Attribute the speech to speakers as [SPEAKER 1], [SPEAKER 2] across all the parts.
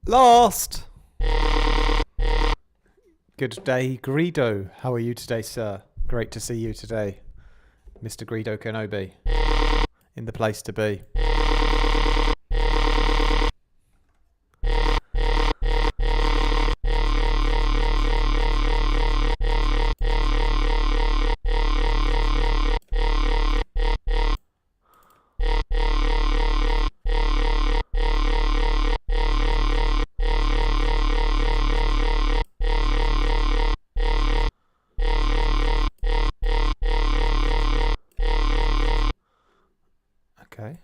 [SPEAKER 1] Last. Good day, Greedo. How are you today, sir? Great to see you today, Mr. Greedo Kenobi, in the place to be. Okay.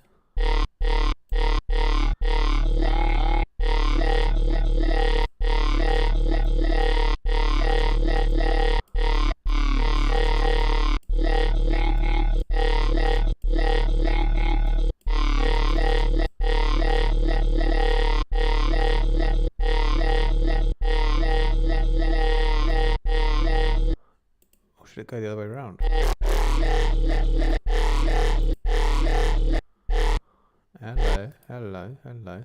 [SPEAKER 1] Or should it go the other way around? Hello, hello, hello.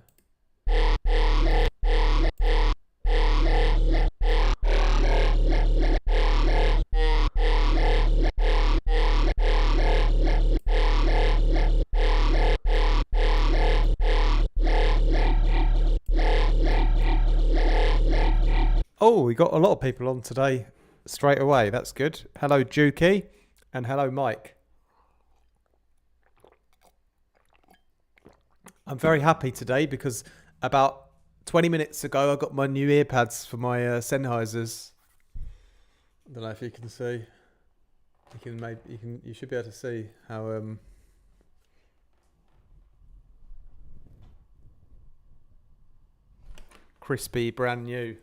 [SPEAKER 1] Oh, we got a lot of people on today straight away. That's good. Hello, Juki, and hello, Mike. I'm very happy today because about 20 minutes ago I got my new earpads for my Sennheisers. I don't know if you can see. You should be able to see how crispy, brand new,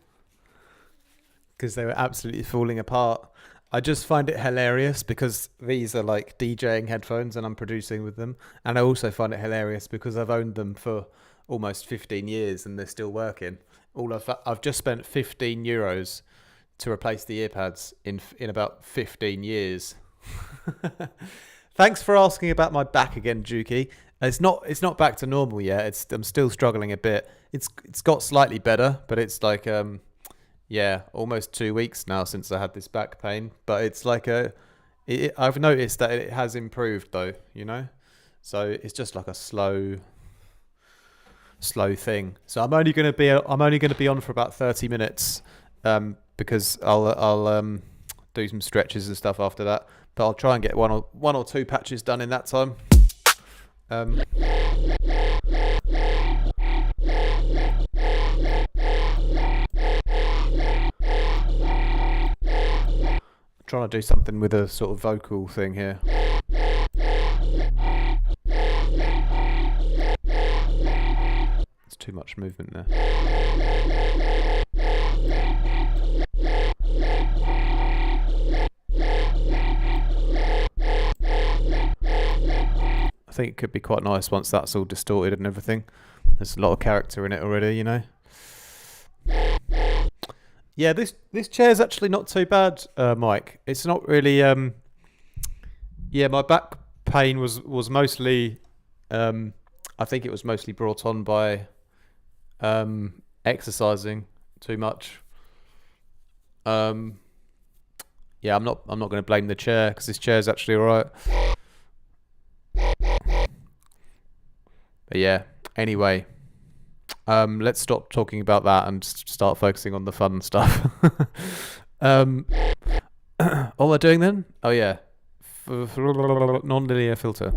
[SPEAKER 1] because they were absolutely falling apart. I just find it hilarious because these are like DJing headphones and I'm producing with them. And I also find it hilarious because I've owned them for almost 15 years and they're still working. I've just spent 15 euros to replace the earpads in about 15 years. Thanks for asking about my back again, Juki. It's not back to normal yet. I'm still struggling a bit. It's got slightly better, but it's like almost 2 weeks now since I had this back pain. But it's like I've noticed that it has improved though, you know. So it's just like a slow thing. So I'm only going to be on for about 30 minutes, because I'll do some stretches and stuff after that. But I'll try and get one or two patches done in that time. Trying to do something with a sort of vocal thing here. It's too much movement there. I think it could be quite nice once that's all distorted and everything. There's a lot of character in it already, you know. Yeah, this chair's actually not too bad, Mike. It's not really. My back pain was mostly. I think it was mostly brought on by exercising too much. I'm not going to blame the chair because this chair's actually all right. But yeah. Anyway. Let's stop talking about that and start focusing on the fun stuff. What am I doing then? Oh yeah, non-linear filter.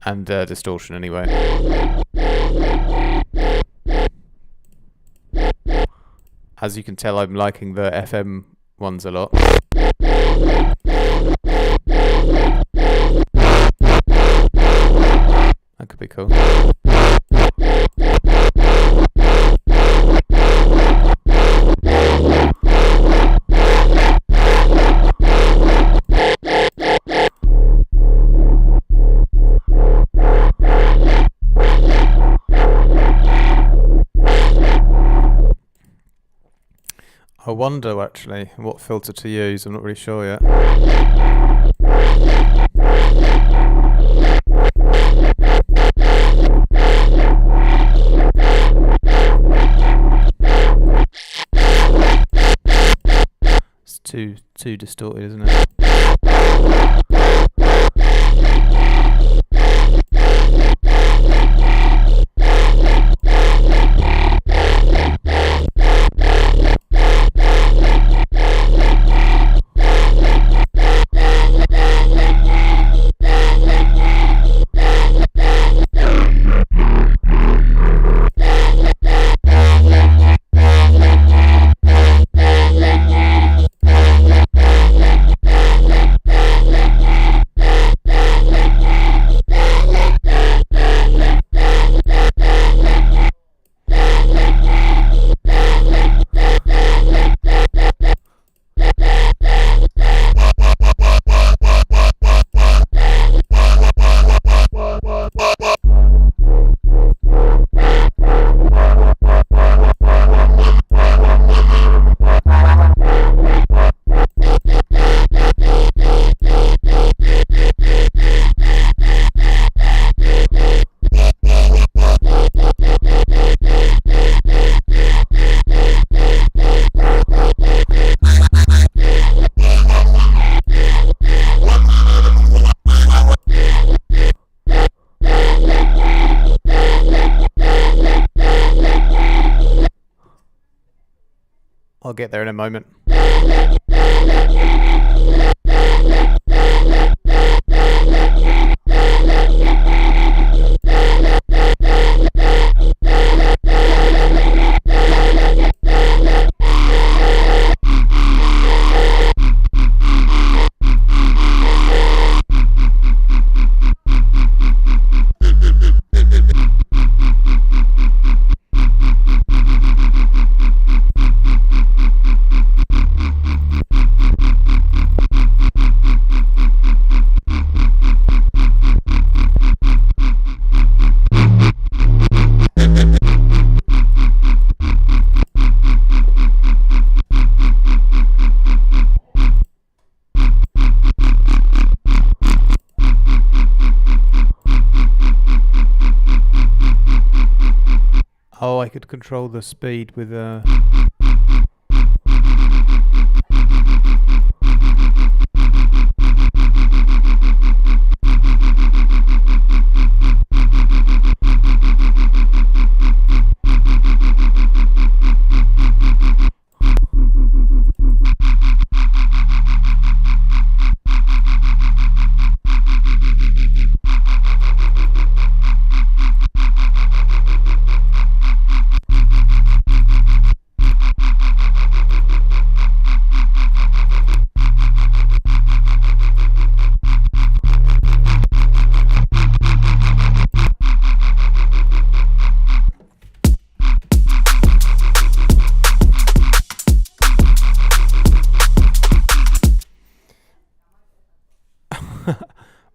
[SPEAKER 1] And distortion anyway. As you can tell, I'm liking the FM ones a lot. That could be cool. wonder actually what filter to use. I'm not really sure yet. It's too distorted, isn't it? I'll get there in a moment. Oh, I could control the speed with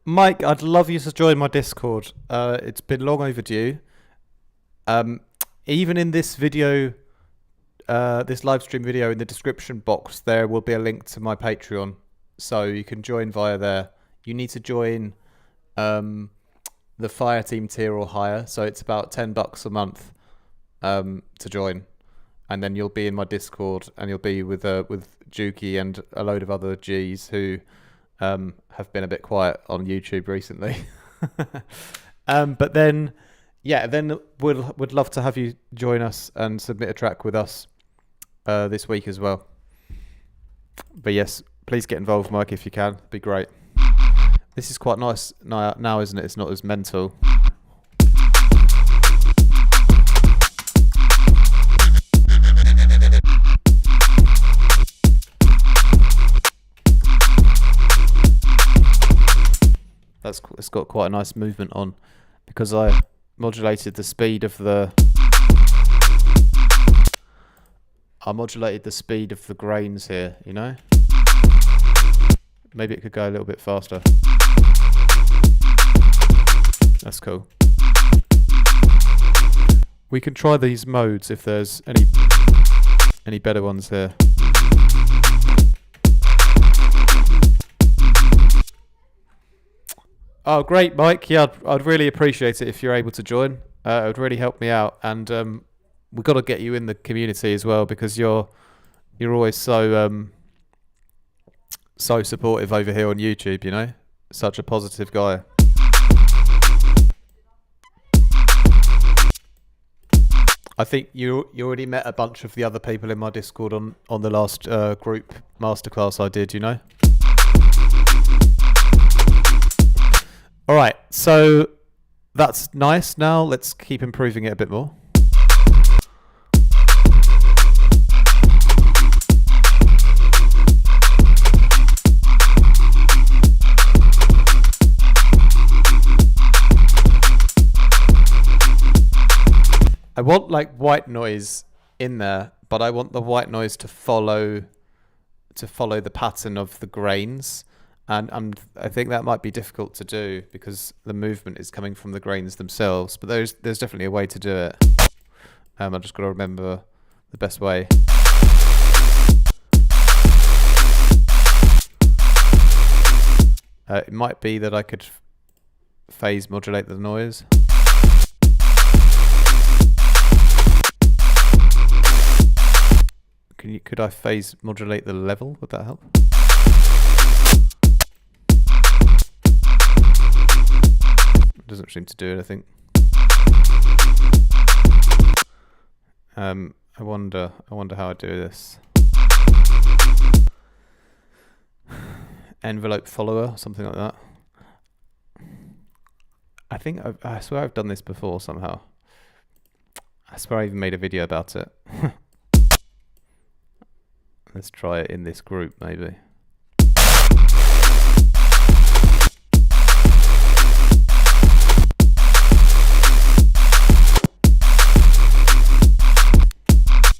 [SPEAKER 1] Mike, I'd love you to join my Discord. It's been long overdue. Even in this video, this live stream video, in the description box, there will be a link to my Patreon, so you can join via there. You need to join the Fireteam tier or higher, so it's about $10 a month to join, and then you'll be in my Discord, and you'll be with Juki and a load of other Gs who have been a bit quiet on YouTube recently. But then, yeah, then would love to have you join us and submit a track with us this week as well. But yes, please get involved, Mike, if you can. It'd be great. This is quite nice now, isn't it? It's not as mental. It's got quite a nice movement on, because I modulated the speed of the grains here, you know? Maybe it could go a little bit faster. That's cool. We can try these modes if there's any better ones here. Oh, great, Mike. Yeah, I'd really appreciate it if you're able to join. It would really help me out, and we've got to get you in the community as well because you're always so supportive over here on YouTube. You know, such a positive guy. I think you already met a bunch of the other people in my Discord on the last group masterclass I did. You know. All right, so that's nice. Now let's keep improving it a bit more. I want like white noise in there, but I want the white noise to follow the pattern of the grains. And I think that might be difficult to do because the movement is coming from the grains themselves. But there's definitely a way to do it. I've just got to remember the best way. It might be that I could phase modulate the noise. Could I phase modulate the level? Would that help? It doesn't seem to do anything. I wonder how I do this. Envelope follower, something like that. I swear I've done this before somehow. I swear I even made a video about it. Let's try it in this group, maybe.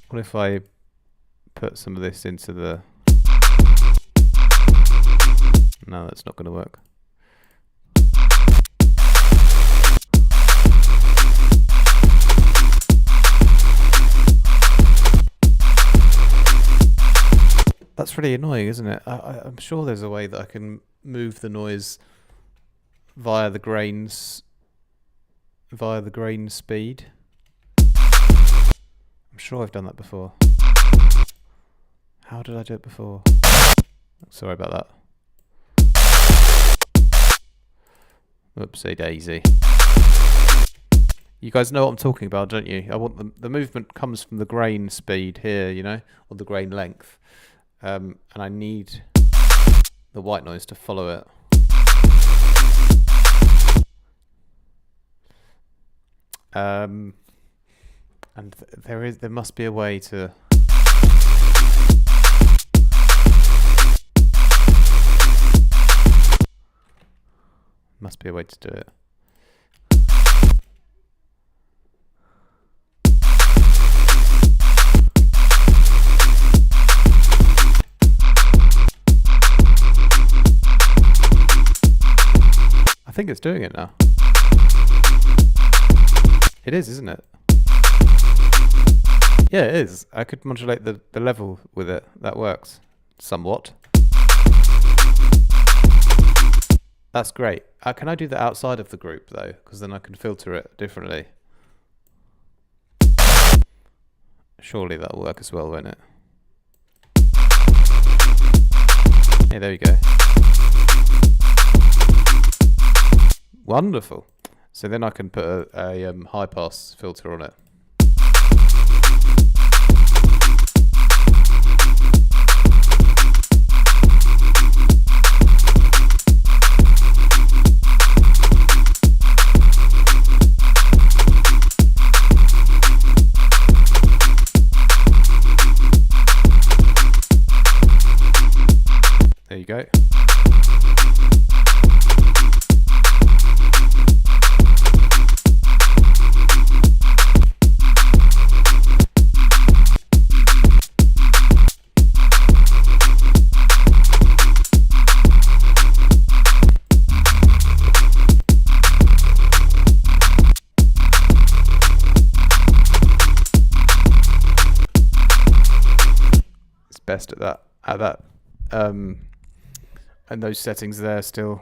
[SPEAKER 1] What if I put some of this into the... No, that's not going to work. That's really annoying, isn't it? I'm sure there's a way that I can move the noise via the grain speed. I'm sure I've done that before. How did I do it before? Sorry about that. Whoopsie daisy. You guys know what I'm talking about, don't you? I want the movement comes from the grain speed here, you know, or the grain length. And I need the white noise to follow it. And there must be a way to... Must be a way to do it. I think it's doing it now. It is, isn't it? Yeah, it is. I could modulate the level with it. That works. Somewhat. That's great. Can I do that outside of the group, though? Because then I can filter it differently. Surely that'll work as well, won't it? Yeah, there we go. Wonderful. So then I can put a high pass filter on it. There you go. It's best at that. And those settings there still.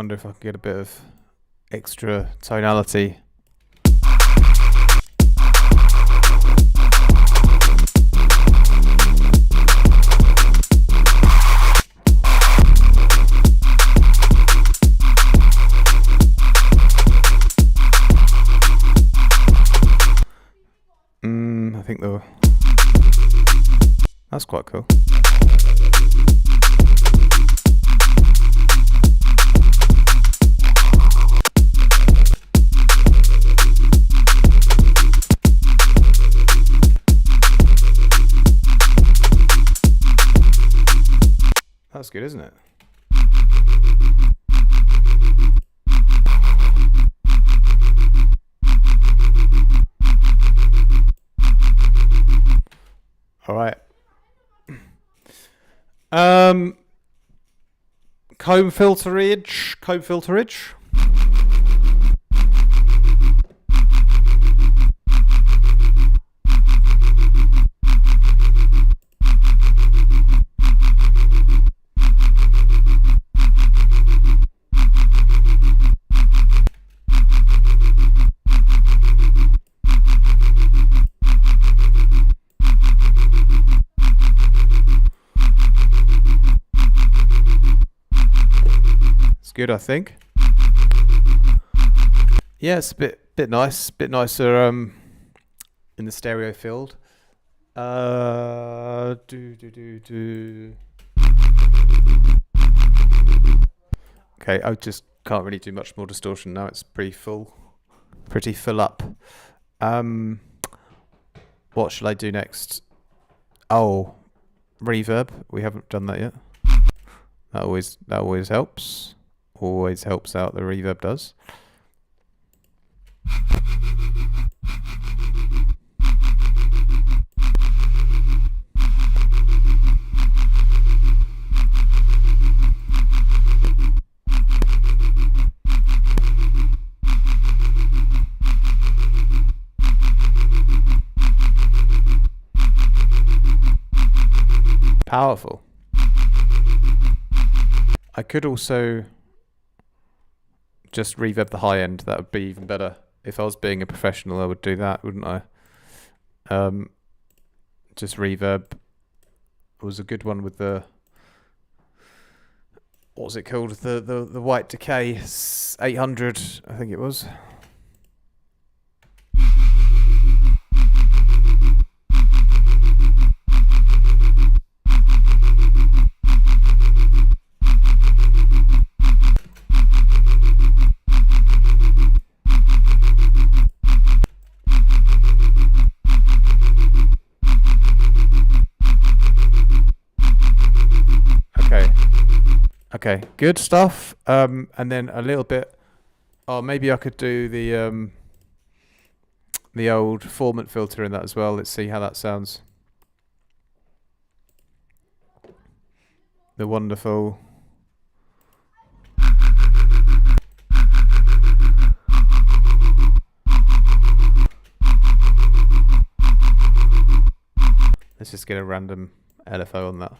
[SPEAKER 1] wonder if I can get a bit of extra tonality. I think that's quite cool. That's good, isn't it? All right. Comb filterage. Good, I think. Yeah, it's a bit nicer in the stereo field. Okay, I just can't really do much more distortion now. It's pretty full up. What shall I do next? Oh, reverb. We haven't done that yet. That always helps. Always helps out, the reverb does. Powerful. I could also just reverb the high end. That would be even better. If I was being a professional, I would do that, wouldn't I? Just reverb was a good one with the, what was it called? The White Decay 800, I think it was. Okay, good stuff. And then a little bit. Oh, maybe I could do the old formant filter in that as well. Let's see how that sounds. The wonderful. Let's just get a random LFO on that.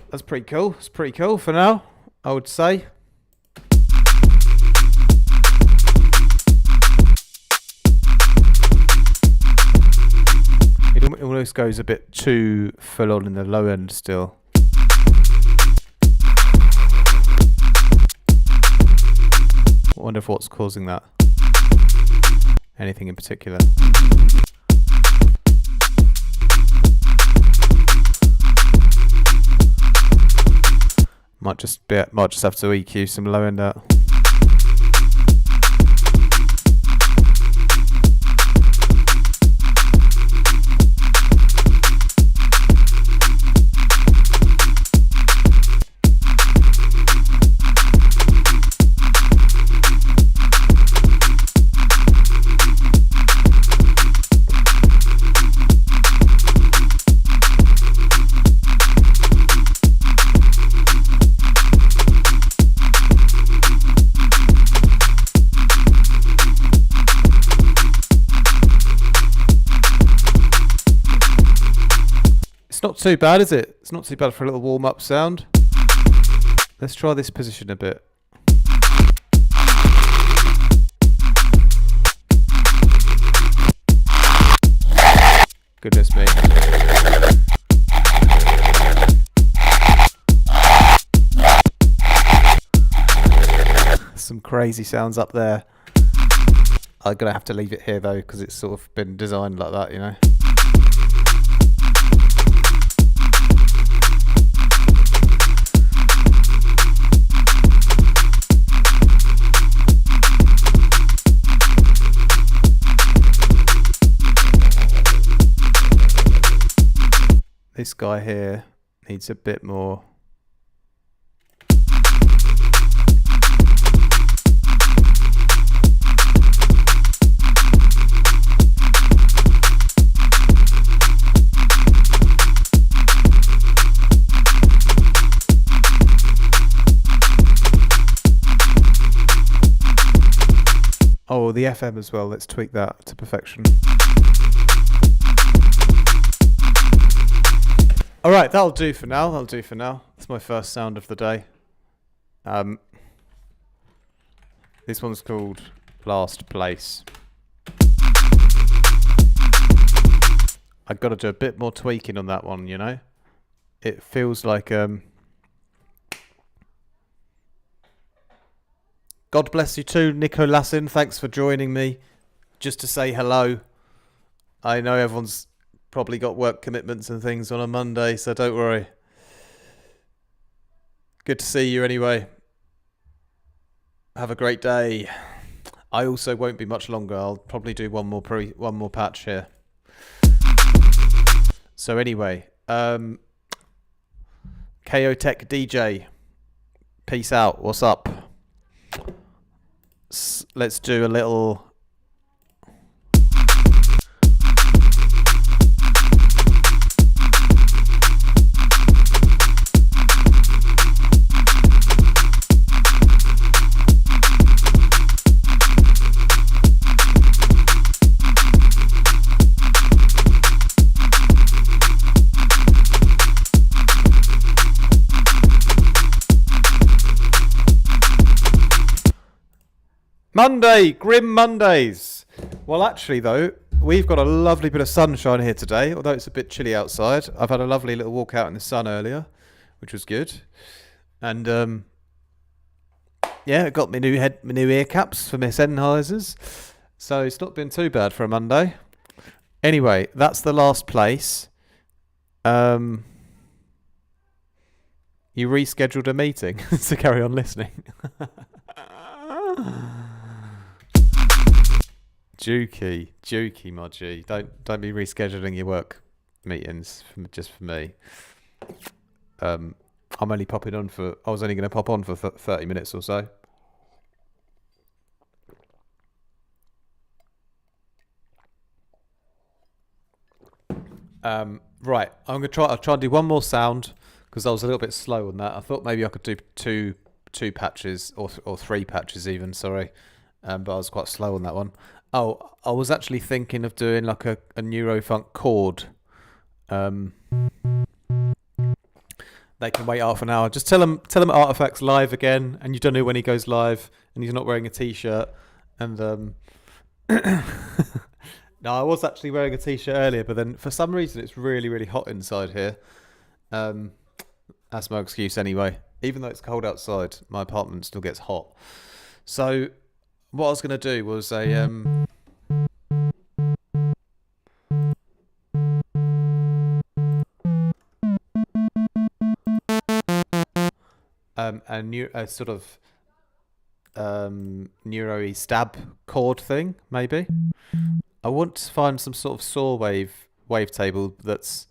[SPEAKER 1] That's pretty cool. It's pretty cool for now, I would say. It almost goes a bit too full on in the low end still. I wonder if what's causing that. Anything in particular? Might just have to EQ some low end out. It's not too bad, is it? It's not too bad for a little warm-up sound. Let's try this position a bit. Goodness me. Some crazy sounds up there. I'm going to have to leave it here though, because it's sort of been designed like that, you know. This guy here needs a bit more. Oh, the FM as well. Let's tweak that to perfection. All right, that'll do for now. That'll do for now. That's my first sound of the day. This one's called Last Place. I've got to do a bit more tweaking on that one, you know? It feels like... God bless you too, Nico Lassin. Thanks for joining me. Just to say hello. I know everyone's probably got work commitments and things on a Monday, so don't worry. Good to see you anyway. Have a great day. I also won't be much longer. I'll probably do one more patch here. So anyway, KO Tech DJ. Peace out. What's up? Let's do a little... Monday, grim Mondays. Well, actually, though, we've got a lovely bit of sunshine here today, although it's a bit chilly outside. I've had a lovely little walk out in the sun earlier, which was good. And, yeah, I got my new ear caps for my Sennheisers. So it's not been too bad for a Monday. Anyway, that's the last place. You rescheduled a meeting to carry on listening. Jukey, my G. Don't be rescheduling your work meetings just for me. I'm only popping on for. I was only going to pop on for 30 minutes or so. Right, I'm gonna try. I'll try and do one more sound because I was a little bit slow on that. I thought maybe I could do two patches or three patches even. Sorry, but I was quite slow on that one. Oh, I was actually thinking of doing like a Neurofunk chord. They can wait half an hour. Just tell them Artifact's live again, and you don't know when he goes live, and he's not wearing a t-shirt. And no, I was actually wearing a t-shirt earlier, but then for some reason it's really, really hot inside here. That's my excuse anyway. Even though it's cold outside, my apartment still gets hot. So what I was going to do was a sort of neuro-y stab chord thing, maybe. I want to find some sort of saw wavetable that's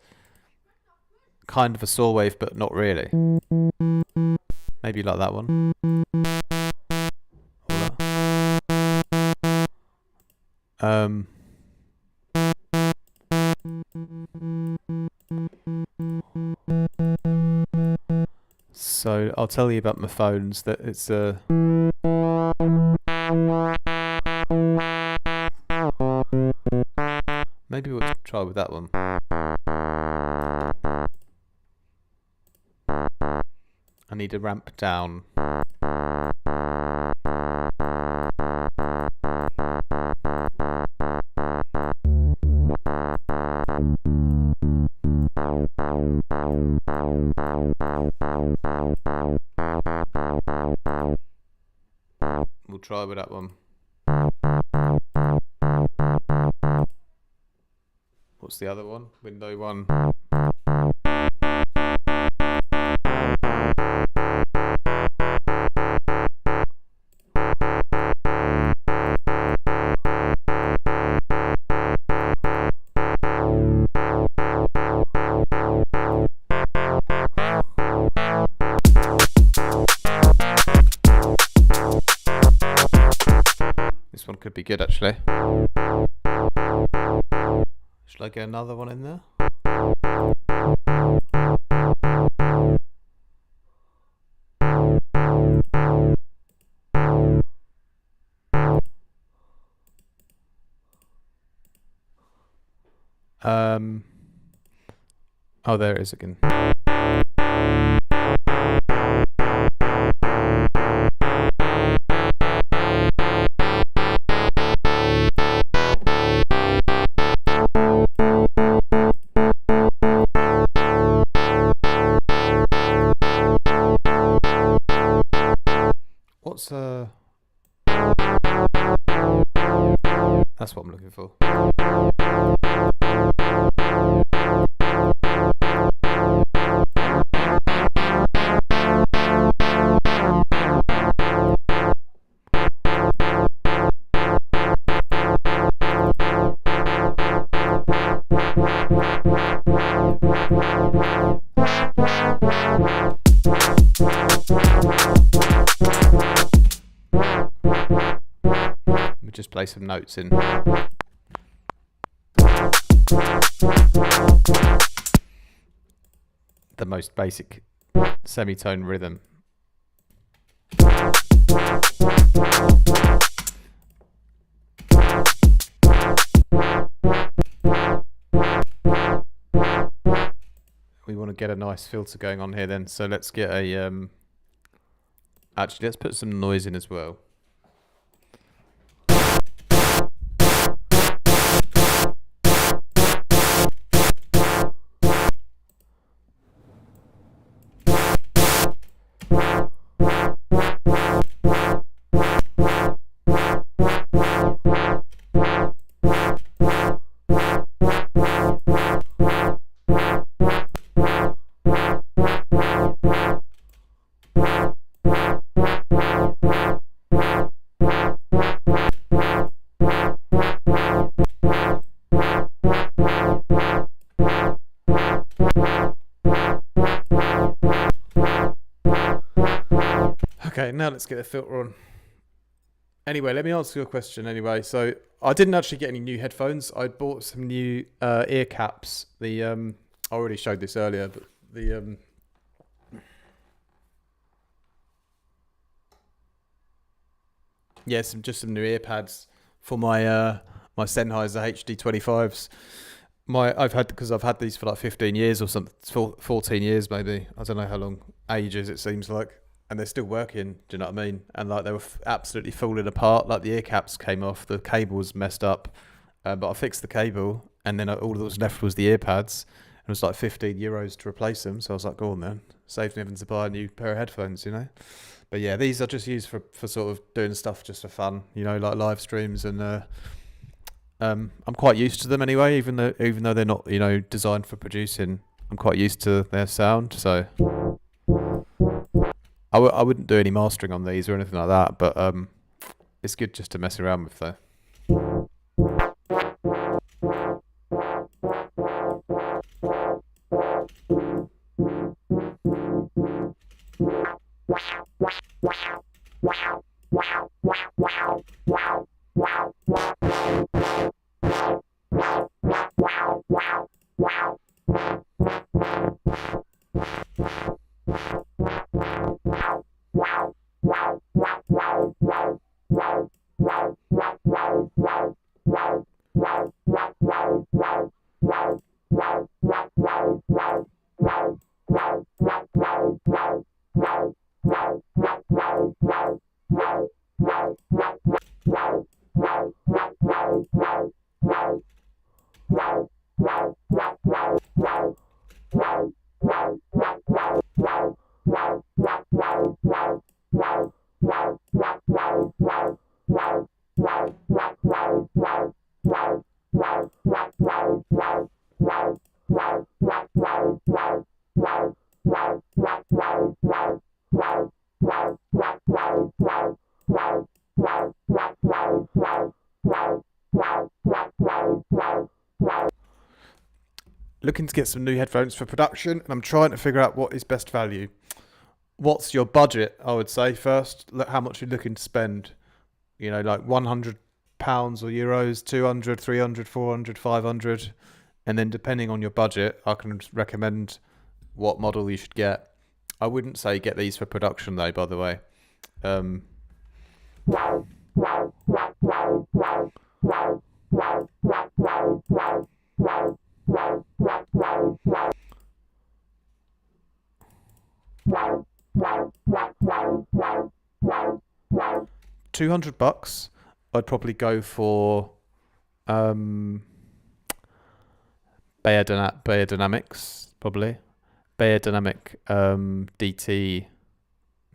[SPEAKER 1] kind of a saw wave, but not really. Maybe like that one. So I'll tell you about my phones that it's maybe we'll try with that one. need to ramp down. We'll try with that one. What's the other one? Window 1. This one could be good actually. Should I get another one in there? Oh, there it is again. What's that's what I'm looking for. Let me just play some notes in. The most basic semitone rhythm. We want to get a nice filter going on here then, so let's get a actually let's put some noise in as well. Okay, now let's get the filter on. Anyway, let me answer your question anyway. So I didn't actually get any new headphones. I bought some new ear caps. The I already showed this earlier, but the yeah, just some new ear pads for my my Sennheiser HD25s. I've had these for like 15 years or something, 14 years maybe. I don't know how long, ages it seems like. And they're still working, do you know what I mean? And like they were absolutely falling apart. Like the ear caps came off, the cable was messed up. But I fixed the cable, and then all that was left was the ear pads. And it was like €15 to replace them. So I was like, go on then. Saved me having to buy a new pair of headphones, you know? But yeah, these are just used for sort of doing stuff just for fun, you know, like live streams. And I'm quite used to them anyway, even though they're not, you know, designed for producing. I'm quite used to their sound, so I wouldn't do any mastering on these or anything like that, but it's good just to mess around with though. looking to get some new headphones for production, and I'm trying to figure out what is best value. What's your budget? I would say first, look how much you're looking to spend. You know, like £100 or euros, 200, 300, 400, 500, and then depending on your budget, I can recommend what model you should get. I wouldn't say get these for production though, by the way. Um, 200 bucks, I'd probably go for Bayer Dynamics, probably. Bayer Dynamic DT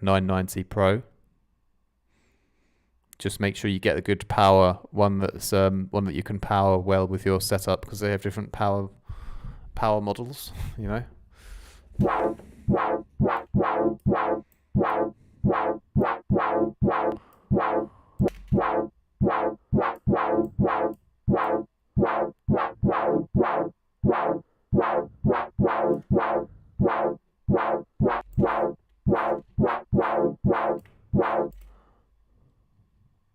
[SPEAKER 1] 990 Pro. Just make sure you get a good power one that's one that you can power well with your setup, because they have different power models, you know.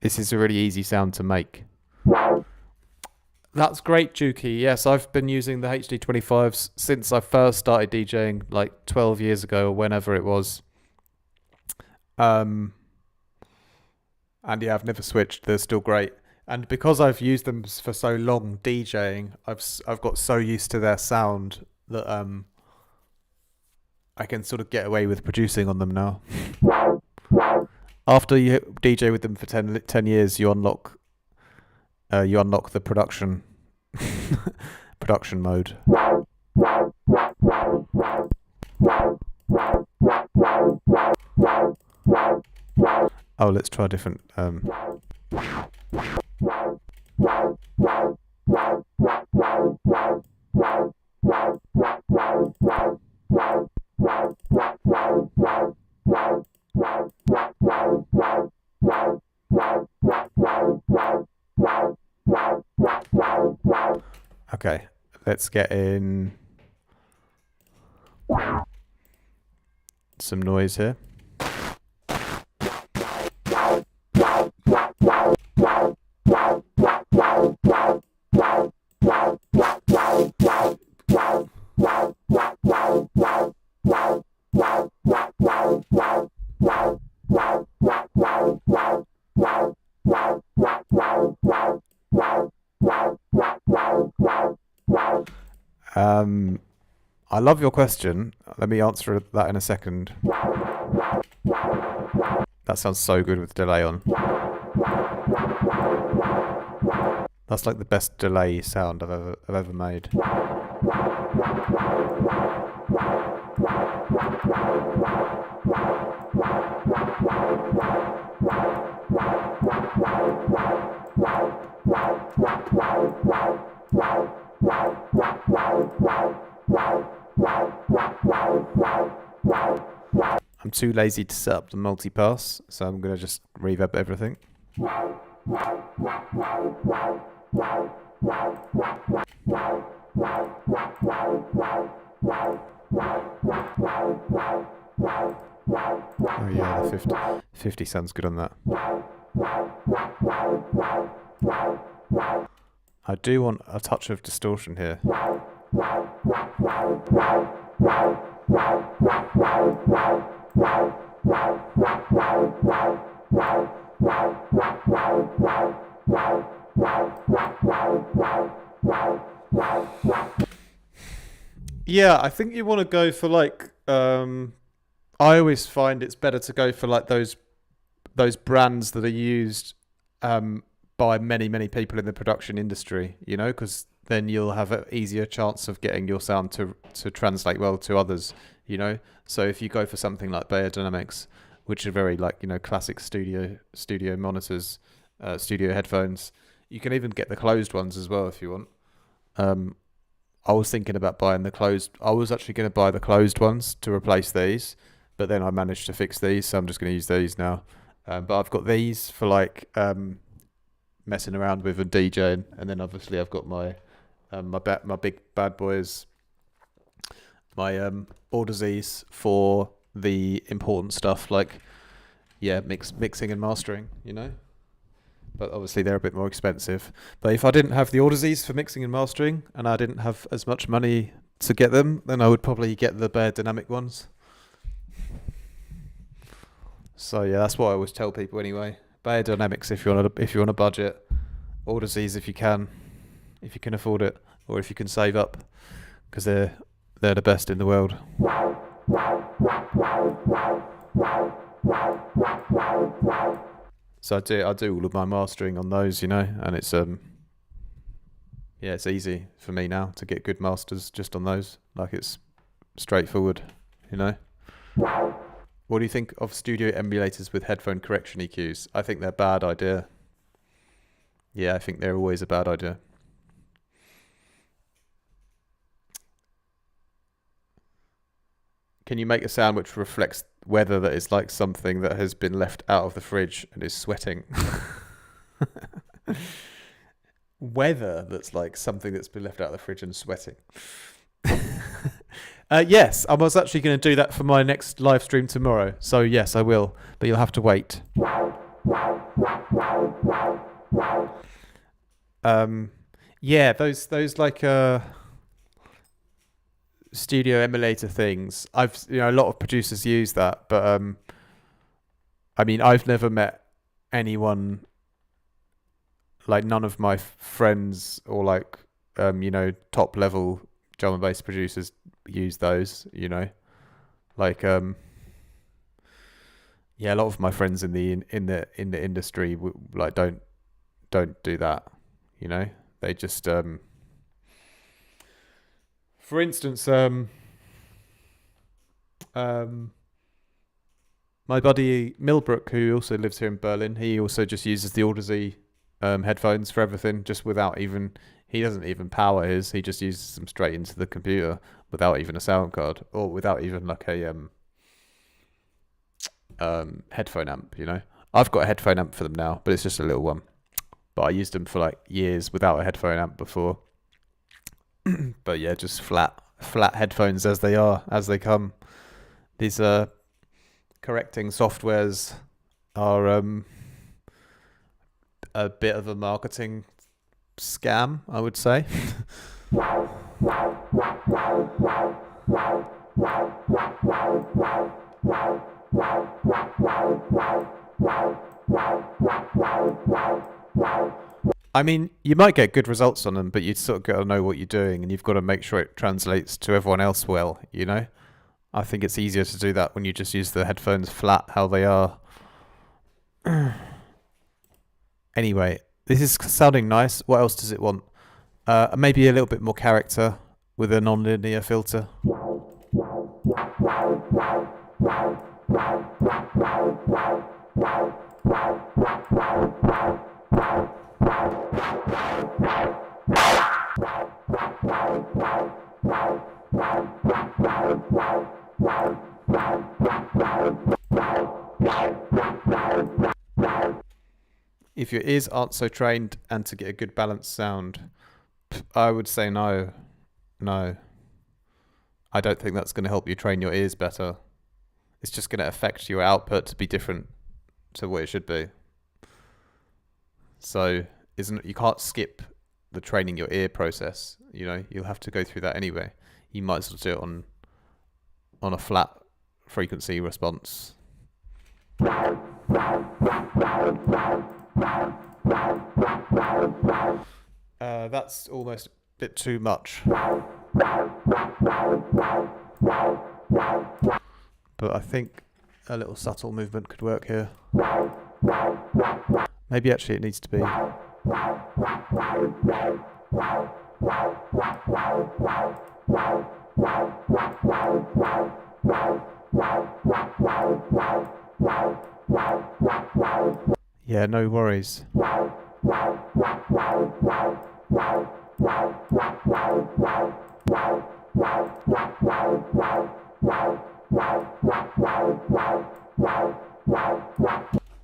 [SPEAKER 1] This is a really easy sound to make. That's great, Juki. Yes, I've been using the HD25s since I first started DJing, like 12 years ago or whenever it was. And yeah, I've never switched. They're still great. And because I've used them for so long DJing, I've got so used to their sound that I can sort of get away with producing on them now. After you DJ with them for 10 years, you unlock the production mode. Oh, let's try a different. Okay, let's get in some noise here. I love your question. Let me answer that in a second. That sounds so good with delay on. That's like the best delay sound I've ever made. I'm too lazy to set up the multipass, so I'm going to just reverb everything. Oh yeah, the 50 sounds good on that. I do want a touch of distortion here. Yeah, I think you want to go for like I always find it's better to go for like those brands that are used by many people in the production industry, you know, because then you'll have an easier chance of getting your sound to translate well to others, you know. So if you go for something like Bayer Dynamics, which are very like, you know, classic studio monitors, studio headphones, you can even get the closed ones as well if you want. I was thinking about buying the closed. I was actually going to buy the closed ones to replace these, but then I managed to fix these, so I'm just going to use these now. But I've got these for like messing around with and DJing, and then obviously I've got my my big bad boys my audesies for the important stuff, like mixing and mastering, you know. But obviously they're a bit more expensive. But if I didn't have the audesies for mixing and mastering, and I didn't have as much money to get them, then I would probably get the bare dynamic ones. So yeah, that's what I always tell people anyway. Bare dynamics if you're on a budget. Audesies if you can afford it, or if you can save up, because they're the best in the world. So I do all of my mastering on those, you know, and it's it's easy for me now to get good masters just on those. Like, it's straightforward, you know. What do you think of studio emulators with headphone correction EQs? I think they're a bad idea. Yeah, I think they're always a bad idea. Can you make a sound which reflects weather that is like something that has been left out of the fridge and is sweating? Weather that's like something that's been left out of the fridge and sweating. Yes, I was actually going to do that for my next live stream tomorrow. So yes, I will, but you'll have to wait. Yeah, those like studio emulator things. A lot of producers use that, but I mean, I've never met anyone, like none of my friends or like top level drum and bass producers use those, you know. Like a lot of my friends in the industry like don't do that, you know. They just for instance, my buddy Milbrook, who also lives here in Berlin, he also just uses the Audesy headphones for everything, just without even, he doesn't even power his, he just uses them straight into the computer without even a sound card, or without even like a headphone amp, you know. I've got a headphone amp for them now, but it's just a little one. But I used them for like years without a headphone amp before. But yeah, just flat headphones as they come. These correcting softwares are a bit of a marketing scam, I would say. I mean, you might get good results on them, but you've sort of got to know what you're doing, and you've got to make sure it translates to everyone else well, you know? I think it's easier to do that when you just use the headphones flat, how they are. Anyway, this is sounding nice. What else does it want? Maybe a little bit more character with a non-linear filter. If your ears aren't so trained and to get a good balanced sound, I would say no. No. I don't think that's going to help you train your ears better. It's just going to affect your output to be different to what it should be. So you can't skip the training your ear process, you know, you'll have to go through that anyway. You might as well do it on a flat frequency response. That's almost a bit too much. But I think a little subtle movement could work here. Maybe actually it needs to be. Yeah, no worries.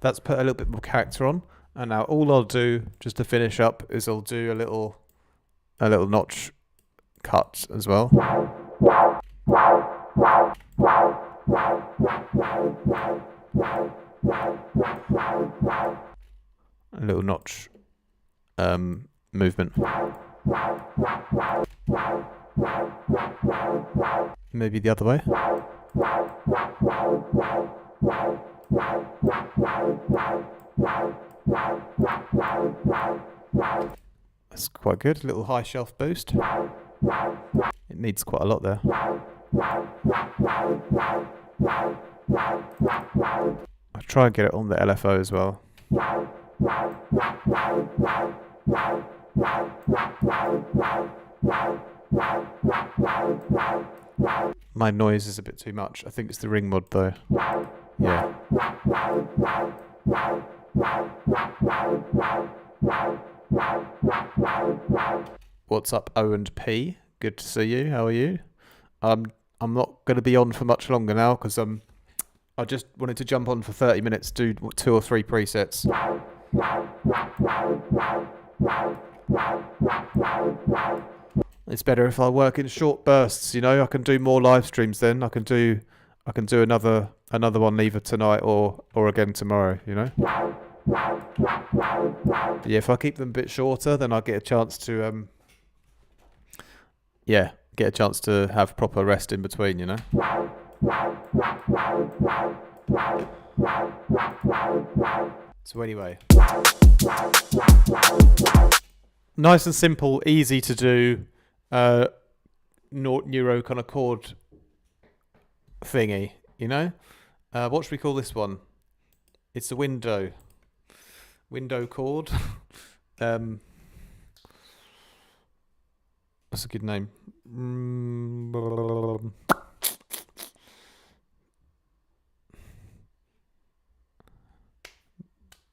[SPEAKER 1] That's put a little bit more character on, and now all I'll do just to finish up is I'll do a little notch cut as well. A little notch movement. Maybe the other way. That's quite good. A little high shelf boost. It needs quite a lot there. I'll try and get it on the LFO as well. My noise is a bit too much. I think it's the ring mod though. Yeah. What's up, O and P? Good to see you. How are you? I'm not going to be on for much longer now because I just wanted to jump on for 30 minutes, do 2 or 3 presets. It's better if I work in short bursts, you know. I can do more live streams then. I can do another one either tonight or again tomorrow, you know. But yeah, if I keep them a bit shorter, then I'll get a chance to get a chance to have proper rest in between, you know. So anyway, nice and simple, easy to do, neuro kind of chord thingy, you know. What should we call this one? It's a window chord. What's a good name?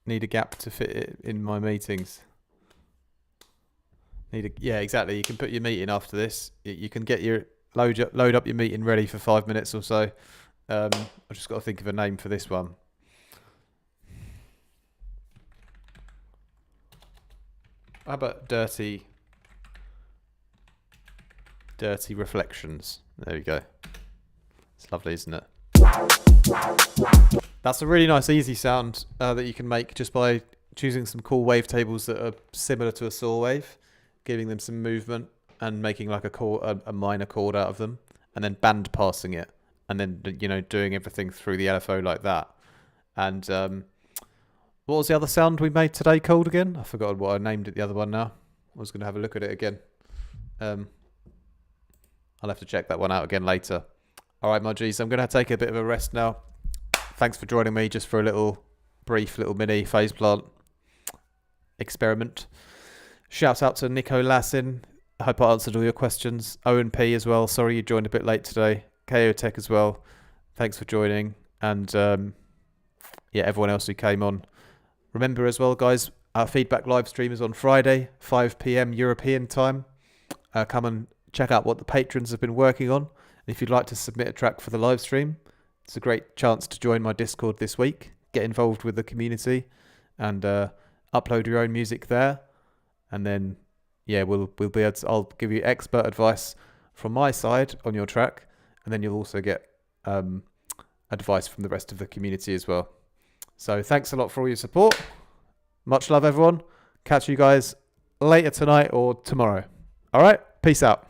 [SPEAKER 1] Need a gap to fit it in my meetings. Yeah, exactly. You can put your meeting after this. You can get your load up your meeting ready for 5 minutes or so. I've just got to think of a name for this one. How about dirty reflections? There we go. It's lovely, isn't it? That's a really nice, easy sound that you can make just by choosing some cool wavetables that are similar to a saw wave, giving them some movement and making like a minor chord out of them, and then band passing it, and then, you know, doing everything through the LFO like that. And what was the other sound we made today called again? I forgot what I named it, the other one now. I was going to have a look at it again. I'll have to check that one out again later. All right, my G's, I'm going to take a bit of a rest now. Thanks for joining me just for a brief little mini phase plant experiment. Shouts out to Nico Lassin. I hope I answered all your questions. Owen P as well. Sorry you joined a bit late today. KO Tech as well. Thanks for joining. And everyone else who came on. Remember as well, guys, our feedback live stream is on Friday, 5 p.m. European time. Come and check out what the patrons have been working on. And if you'd like to submit a track for the live stream, it's a great chance to join my Discord this week, get involved with the community, and upload your own music there. And then, we'll be able to, I'll give you expert advice from my side on your track, and then you'll also get advice from the rest of the community as well. So thanks a lot for all your support. Much love, everyone. Catch you guys later tonight or tomorrow. All right, peace out.